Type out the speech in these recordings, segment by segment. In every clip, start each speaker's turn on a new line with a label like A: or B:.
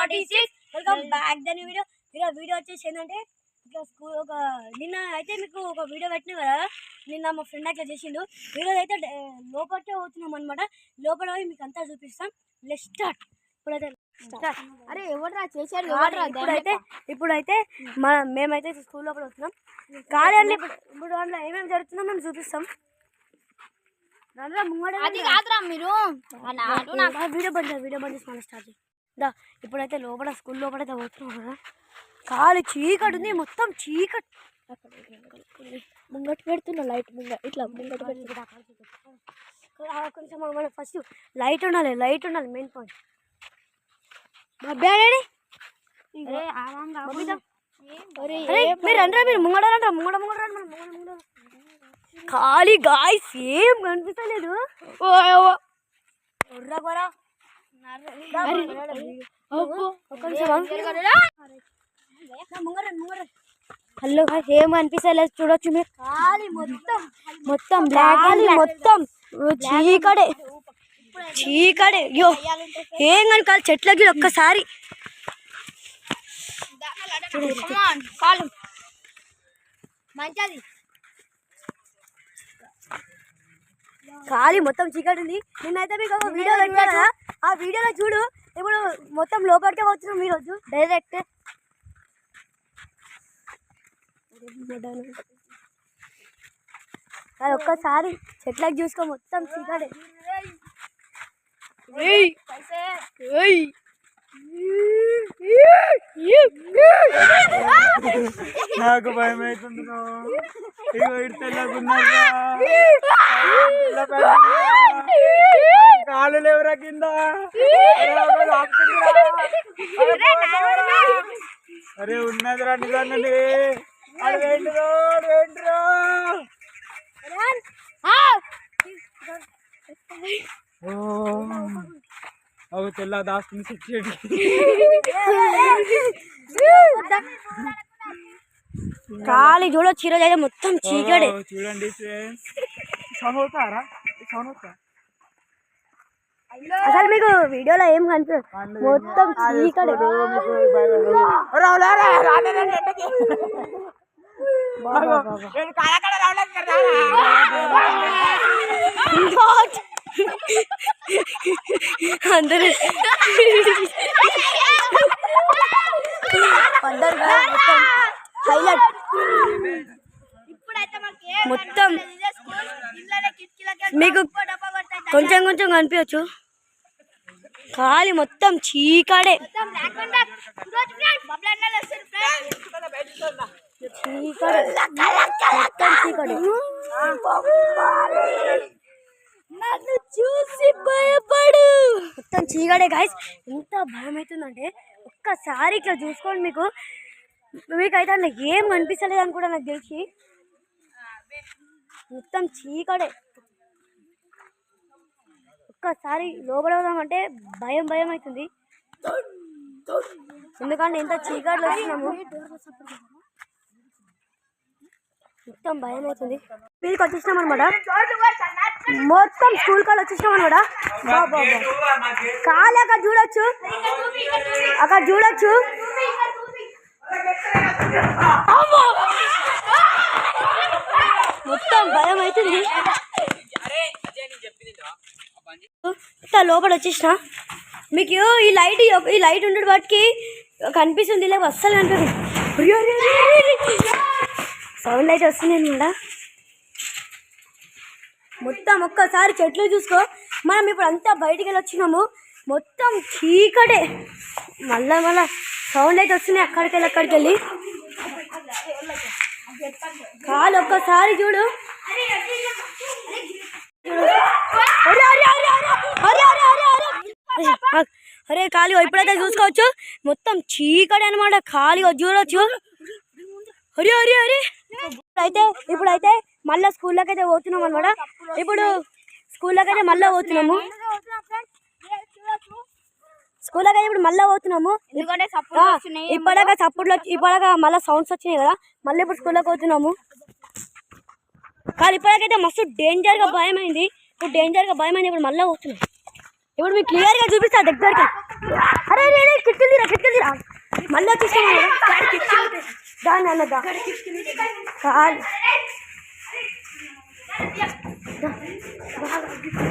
A: 46 welcome back the new video. Video వచ్చేసి ఏంటంటే ఇట్లా స్కూల్ ఒక నిన్న అయితే మీకు ఒక వీడియో పెట్టినా కదా, నిన్న మా ఫ్రెండ్ అట్లా చేసిండు. వీడియో అయితే లోపలికే పోతున్నాం అనమాట. లోపల పోయి మీకు అంతా చూపిస్తాం. Let's start.
B: అరే ఎవడరా చేశారు?
A: ఇప్పుడైతే మేమైతే స్కూల్ లోపల వస్తున్నాం. కానీ అన్ని ఇప్పుడు అందులో ఏమేమి జరుగుతుందో మేము చూపిస్తాం. వీడియో బంద్ చేసి మళ్ళీ స్టార్ట్ దా. ఇప్పుడైతే లోపల స్కూల్ లోపలైతే పోతున్నాం కదా. కాలు చీకటి ఉంది, మొత్తం చీకటి.
B: ముంగట పెడుతున్నా లైట్ ఇట్లా ముంగట పెడుతున్నా.
A: కొంచెం మనం ఫస్ట్ లైట్ ఉండాలి మెయిన్ పాయింట్. మీరు రండి, మీరు ముంగడ ఖాళీ గాయస్, ఏం కనిపిస్తలేదు. హలో గాయ్స్, ఏం కనిపిస్తలేదు చూడొచ్చు మీరు. ఖాళీ మొత్తం బ్లాక్, మొత్తం చీకడే. అయ్యో ఏం కనుకాలి చెట్లకి ఒక్కసారి ఖాళీ మొత్తం చీకటి ఉంది. నిన్నైతే మీకు ఒక వీడియో పెట్టా కదా, ఆ వీడియోలో చూడు. ఇప్పుడు మొత్తం లోపలికే పోతున్నాం ఈరోజు డైరెక్ట్. అది ఒక్కసారి చెట్లకి చూసుకో, మొత్తం చీకటి.
C: నాకు భయం అవుతుంది. కాలు లేవురా కింద. అరే ఉన్నదిరా నిజంగానే. అవి తెల్ల దాస్తుని తెచ్చేది.
A: ఖాళీ చూడొచ్చు ఈరోజు అయితే మొత్తం చీకటి.
C: చూడండి
A: అసలు మీకు వీడియోలో ఏం కనిపించదు, మొత్తం చీకటి. అందరూ హైలైట్ మొత్తం మీకు కొంచెం కనిపించచ్చు. ఖాళీ మొత్తం చీకడే. నన్ను చూసి భయపడు. మొత్తం చీకడే గాయస్. ఎంత భయం అవుతుందంటే ఒక్కసారి ఇట్లా చూసుకోండి. మీకైతే అందులో ఏం అనిపిస్తలేదు అని కూడా నాకు తెలిసి. మొత్తం చీకడే. ఒక్కసారి లోపల అంటే భయం అవుతుంది. ఎందుకంటే ఎంత చీకట్లో వస్తున్నాము, మొత్తం భయం అవుతుంది. వీళ్ళకి వచ్చేసినాం అనమాట. మొత్తం స్కూల్ కాల్ వచ్చేసినాం అనమాట. కాలు అక్కడ చూడొచ్చు. మొత్తం భయం అవుతుంది. లోపల వచ్చేసిన మీకు ఈ లైట్ ఉండడు వాటికి కనిపిస్తుంది, లేక అస్సలు కనిపిస్తుంది. సౌండ్ అయితే వస్తుంది అనమాట. మొత్తం ఒక్కసారి చెట్లు చూసుకో. మనం ఇప్పుడు అంతా బయటికి వెళ్ళి వచ్చినాము, మొత్తం చీకటే. మళ్ళా సౌండ్ అయితే వస్తున్నాయి అక్కడికి వెళ్ళి. కాలు ఒక్కసారి చూడు. అరే ఖాళీ ఇప్పుడైతే చూసుకోవచ్చు, మొత్తం చీకటి అనమాట. ఖాళీగా చూడవచ్చు. ఇప్పుడైతే మళ్ళీ స్కూల్లోకి అయితే పోతున్నాం అనమాట. ఇప్పుడు స్కూల్లోకి అయితే మళ్ళీ పోతున్నాము. ఇప్పటిదాకా మళ్ళీ సౌండ్స్ వచ్చినాయి కదా, మళ్ళీ ఇప్పుడు స్కూల్లోకి పోతున్నాము. కానీ ఇప్పటికైతే మస్తు డేంజర్గా భయమైంది. ఇప్పుడు మళ్ళీ పోతున్నాం. ఇప్పుడు మీకు క్లియర్గా చూపిస్తా దగ్గరికి. అరే కిటికీలు మళ్ళీ వచ్చేసాను దాన్ని అన్నదా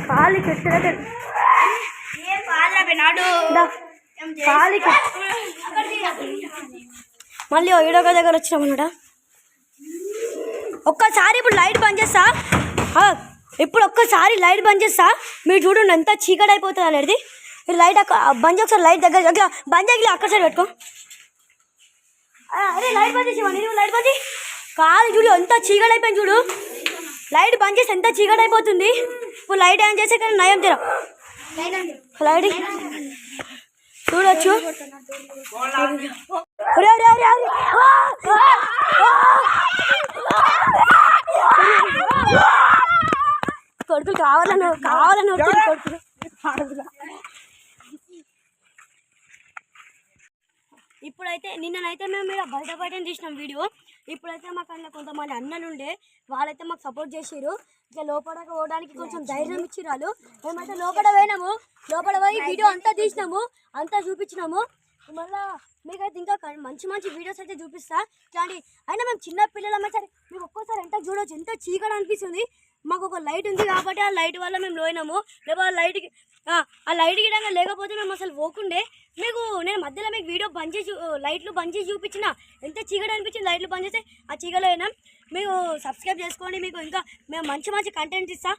A: కాలి పెట్టాడు కాలికి మళ్ళీ ఈడొక దగ్గర వచ్చినామన్నమాట. ఒక్కసారి ఇప్పుడు లైట్ బంద్ చేస్తా, ఇప్పుడు ఒక్కసారి లైట్ బంద్ చేస్తా, మీరు చూడండి ఎంత చీకటి అయిపోతుంది అనేది. లైట్ బంద్ చేసి ఒకసారి లైట్ దగ్గర అట్లా బంద్ చేసి అక్కడ సైడ్ పెట్టుకో. అరే లైట్ బంద్ చేసి నువ్వు లైట్ బంద్ చేసి కాలు చూడు ఎంత చీకటి అయిపోయింది చూడు. లైట్ బంద్ చేసి ఎంత చీకటి అయిపోతుంది. ఇప్పుడు లైట్ ఆన్ చేసే కానీ నయం తీరా లైట్ చూడొచ్చు. కొడుకులు కావాలని కొడుకులు ఇప్పుడైతే నిన్ననైతే మేము ఇలా బయట తీసినాం వీడియో. ఇప్పుడైతే మాకు అందులో కొంతమంది అన్నలు ఉండే వాళ్ళైతే మాకు సపోర్ట్ చేసిరు. ఇట్లా లోపలికి పోవడానికి కొంచెం ధైర్యం ఇచ్చిరు వాళ్ళు. మేమైతే లోపల పోయినాము, లోపల పోయి వీడియో అంతా తీసినాము, అంతా చూపించినాము. మళ్ళీ మీకైతే ఇంకా మంచి మంచి వీడియోస్ అయితే చూపిస్తా. కానీ అయినా మేము చిన్న పిల్లలమే సరే మేము ఒక్కోసారి ఎంత చూడవచ్చు, ఎంత చీకటి అనిపిస్తుంది. మాకు ఒక లైట్ ఉంది కాబట్టి ఆ లైట్ వల్ల మేము పోయినాము. లేకపోతే ఆ లైట్ గిడంగా లేకపోతే మేము అసలు పోకుండే. మీకు నేను మధ్యలో మీకు వీడియో బంద్ చేసి లైట్లు బంద్ చేసి చూపించిన ఎంత చీకటి అనిపించింది. లైట్లు బంద్ చేస్తే ఆ చీకలో అయినా మీకు సబ్స్క్రైబ్ చేసుకోండి. మీకు ఇంకా మేము మంచి మంచి కంటెంట్ ఇస్తా.